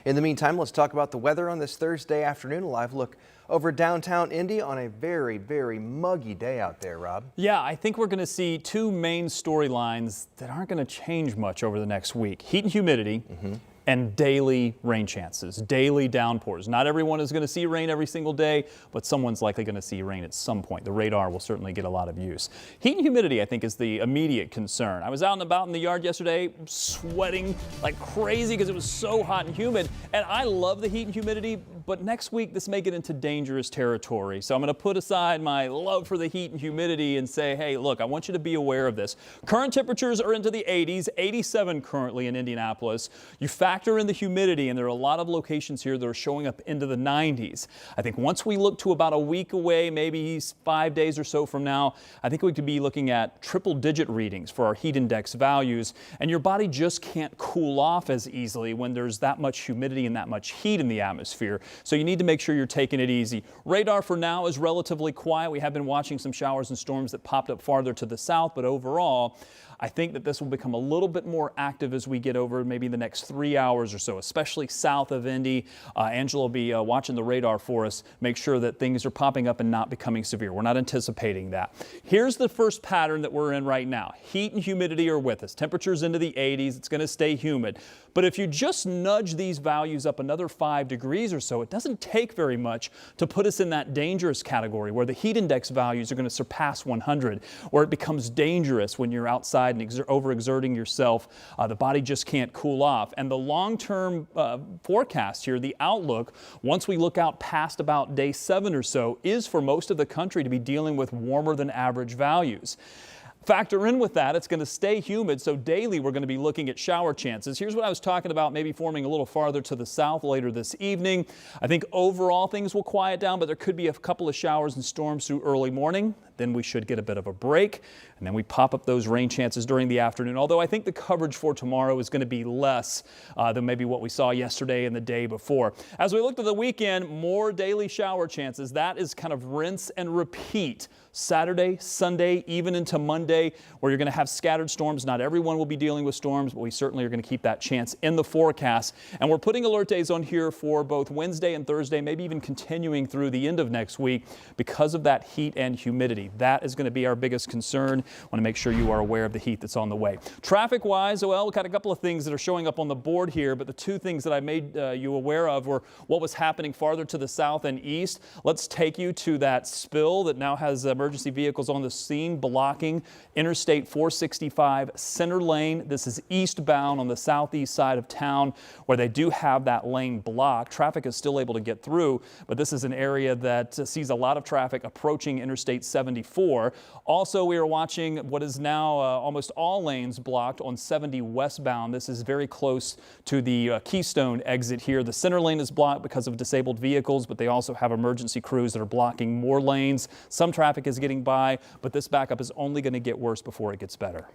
In the meantime, let's talk about the weather on this Thursday afternoon. A live look over downtown Indy on a very, very muggy day out there, Rob. Yeah, I think we're going to see two main storylines that aren't going to change much over the next week. Heat and humidity. And daily rain chances, daily downpours. Not everyone is going to see rain every single day, but someone's likely going to see rain at some point. The radar will certainly get a lot of use. Heat and humidity, I think, is the immediate concern. I was out and about in the yard yesterday, sweating like crazy because it was so hot and humid. And I love the heat and humidity, but next week this may get into dangerous territory. So I'm going to put aside my love for the heat and humidity and say, hey, look, I want you to be aware of this. Current temperatures are into the 80s, 87 currently in Indianapolis. You factor in the humidity, and there are a lot of locations here that are showing up into the 90s. I think once we look to about a week away, maybe 5 days or so from now, I think we could be looking at triple-digit readings for our heat index values, and your body just can't cool off as easily when there's that much humidity and that much heat in the atmosphere. So you need to make sure you're taking it easy. Radar for now is relatively quiet. We have been watching some showers and storms that popped up farther to the south, but overall, I think that this will become a little bit more active as we get over maybe the next 3 hours or so, especially south of Indy. Angela will be watching the radar for us, make sure that things are popping up and not becoming severe. We're not anticipating that. Here's the first pattern that we're in right now. Heat and humidity are with us. Temperatures into the 80s. It's going to stay humid. But if you just nudge these values up another 5 degrees or so, it doesn't take very much to put us in that dangerous category where the heat index values are going to surpass 100, where it becomes dangerous when you're outside and overexerting yourself. The body just can't cool off. And the long-term forecast here, the outlook, once we look out past about day 7 or so, is for most of the country to be dealing with warmer than average values. Factor in with that, it's going to stay humid, so daily we're going to be looking at shower chances. Here's what I was talking about, maybe forming a little farther to the south later this evening. I think overall things will quiet down, but there could be a couple of showers and storms through early morning. Then we should get a bit of a break, and then we pop up those rain chances during the afternoon, although I think the coverage for tomorrow is going to be less than maybe what we saw yesterday and the day before. As we look to the weekend, more daily shower chances. That is kind of rinse and repeat. Saturday, Sunday, even into Monday, where you're going to have scattered storms. Not everyone will be dealing with storms, but we certainly are going to keep that chance in the forecast. And we're putting alert days on here for both Wednesday and Thursday, maybe even continuing through the end of next week because of that heat and humidity. That is going to be our biggest concern. I want to make sure you are aware of the heat that's on the way. Traffic-wise, well, we've got a couple of things that are showing up on the board here, but the two things that I made you aware of were what was happening farther to the south and east. Let's take you to that spill that now has emergency vehicles on the scene blocking Interstate 465 center lane. This is eastbound on the southeast side of town where they do have that lane blocked. Traffic is still able to get through, but this is an area that sees a lot of traffic approaching Interstate 74. Also, we are watching what is now almost all lanes blocked on 70 westbound. This is very close to the Keystone exit here. The center lane is blocked because of disabled vehicles, but they also have emergency crews that are blocking more lanes. Some traffic is getting by, but this backup is only going to get worse before it gets better.